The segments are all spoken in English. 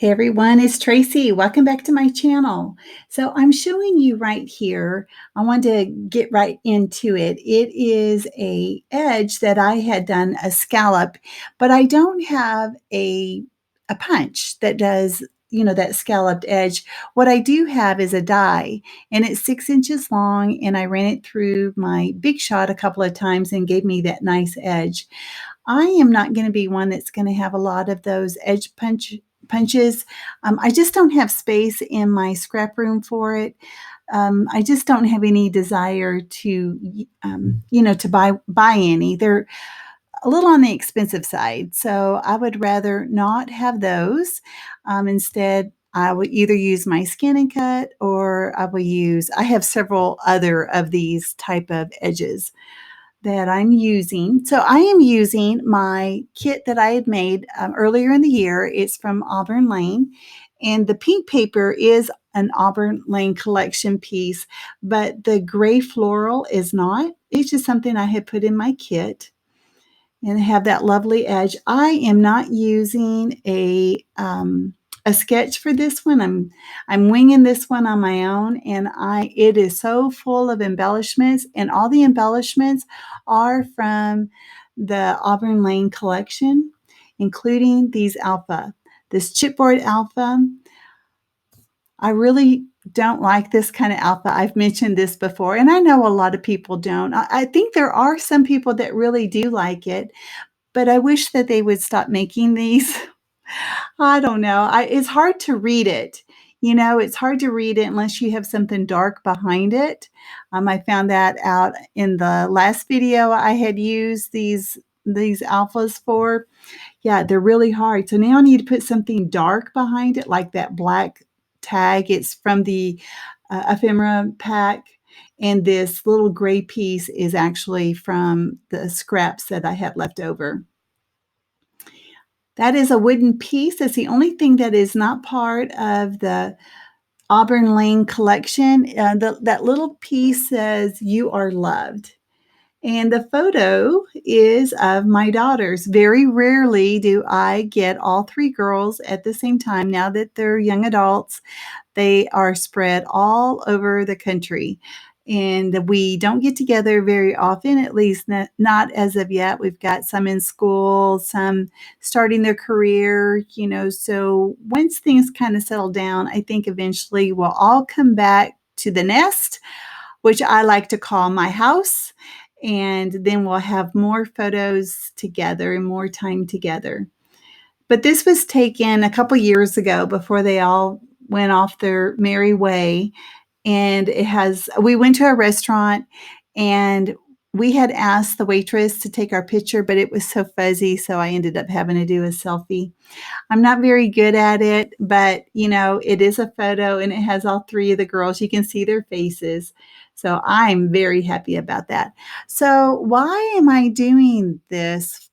Hey everyone, it's Tracy. Welcome back to my channel. So I'm showing you right here. I want to get right into it. It is a edge that I had done a scallop, but I don't have a punch that does, that scalloped edge. What I do have is a die, and it's 6 inches long, and I ran it through my Big Shot a couple of times and gave me that nice edge. I am not going to be one that's going to have a lot of those edge punches. I just don't have space in my scrap room for it. I just don't have any desire to, to buy any. They're a little on the expensive side, so I would rather not have those. Instead, I would either use my Skin and Cut, or I have several other of these type of edges that I'm using. So I am using my kit that I had made earlier in the year. It's from Auburn Lane, and the pink paper is an Auburn Lane collection piece, but the gray floral is not. It's just something I had put in my kit and have that lovely edge. I am not using a sketch for this one. I'm winging this one on my own, and it is so full of embellishments, and all the embellishments are from the Auburn Lane collection, including this chipboard alpha. I really don't like this kind of alpha. I've mentioned this before, and I know a lot of people don't. I think there are some people that really do like it, but I wish that they would stop making these. I don't know. It's hard to read it. It's hard to read it unless you have something dark behind it. I found that out in the last video I had used these alphas for. Yeah, they're really hard. So now I need to put something dark behind it, like that black tag. It's from the ephemera pack. And this little gray piece is actually from the scraps that I had left over. That is a wooden piece. That's the only thing that is not part of the Auburn Lane collection. That little piece says, "You are loved." And the photo is of my daughters. Very rarely do I get all three girls at the same time. Now that they're young adults, they are spread all over the country. And we don't get together very often, at least not as of yet. We've got some in school, some starting their career, so once things kind of settle down, I think eventually we'll all come back to the nest, which I like to call my house. And then we'll have more photos together and more time together. But this was taken a couple years ago before they all went off their merry way. And we went to a restaurant, and we had asked the waitress to take our picture, but it was so fuzzy, so I ended up having to do a selfie. I'm not very good at it, but it is a photo, and it has all three of the girls. You can see their faces. So I'm very happy about that. So why am I doing this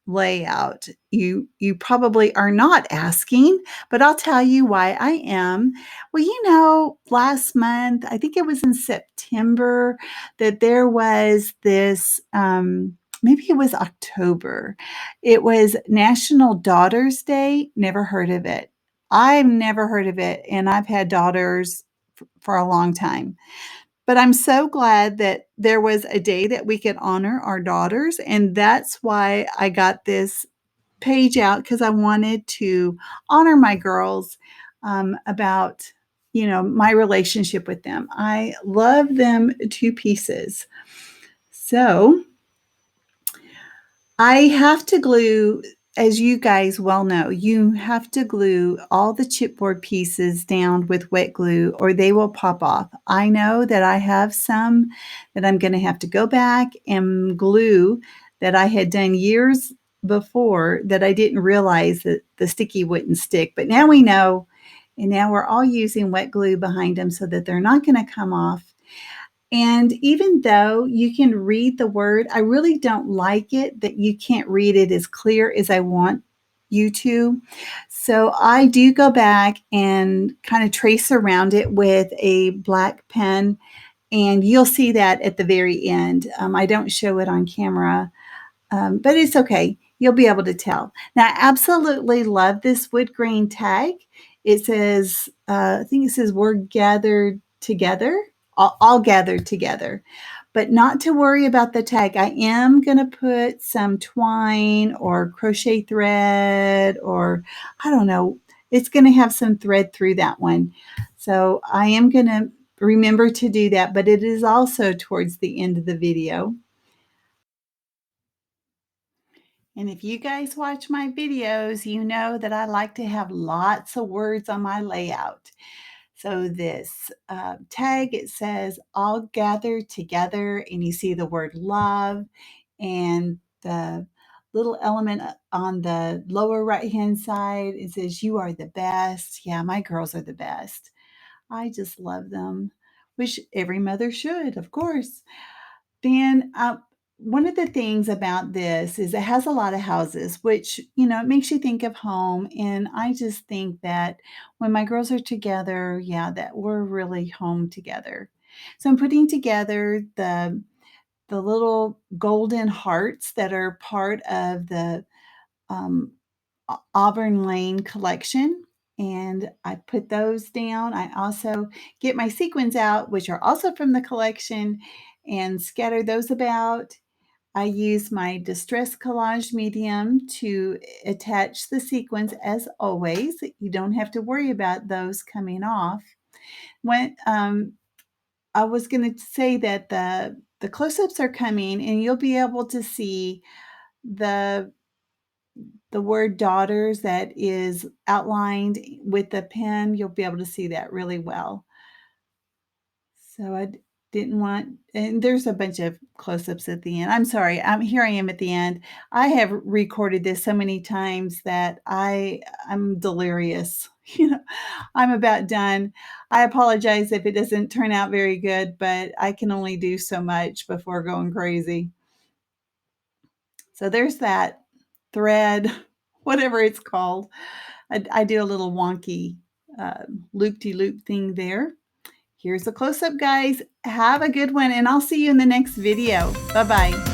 layout? You probably are not asking, but I'll tell you why I am. Well, last month, I think it was in September, that there was this, maybe it was October. It was National Daughters Day. Never heard of it. I've never heard of it, and I've had daughters for a long time. But I'm so glad that there was a day that we could honor our daughters, and that's why I got this page out, because I wanted to honor my girls, about, my relationship with them. I love them to pieces. So I have to glue, as you guys well know, you have to glue all the chipboard pieces down with wet glue or they will pop off. I know that I have some that I'm going to have to go back and glue that I had done years before, that I didn't realize that the sticky wouldn't stick. But now we know, and now we're all using wet glue behind them so that they're not going to come off. And even though you can read the word, I really don't like it that you can't read it as clear as I want you to. So I do go back and kind of trace around it with a black pen, and you'll see that at the very end. I don't show it on camera, but it's okay. you'll be able to tell. Now, I absolutely love this wood grain tag. It says, I think it says we're gathered together, all gathered together. But not to worry about the tag. I am going to put some twine or crochet thread, or I don't know. It's going to have some thread through that one. So I am going to remember to do that, but it is also towards the end of the video. And if you guys watch my videos, you know that I like to have lots of words on my layout. So this tag, it says all gathered together, and you see the word love and the little element on the lower right hand side. It says you are the best. Yeah, my girls are the best. I just love them, which every mother should, of course. Then one of the things about this is it has a lot of houses, which, you know, it makes you think of home. And I just think that when my girls are together, yeah, that we're really home together. So I'm putting together the little golden hearts that are part of the um, Auburn Lane collection. And I put those down. I also get my sequins out, which are also from the collection, and scatter those about. I use my Distress Collage medium to attach the sequins as always. You don't have to worry about those coming off. When I was going to say that the close-ups are coming, and you'll be able to see the the word daughters that is outlined with the pen. You'll be able to see that really well. So I didn't want, and there's a bunch of close-ups at the end. I'm sorry. Here I am at the end. I have recorded this so many times that I'm delirious. You know, I'm about done. I apologize if it doesn't turn out very good, but I can only do so much before going crazy. So there's that thread, whatever it's called. I do a little wonky loop-de-loop thing there. Here's a close-up, guys. Have a good one, and I'll see you in the next video. Bye-bye.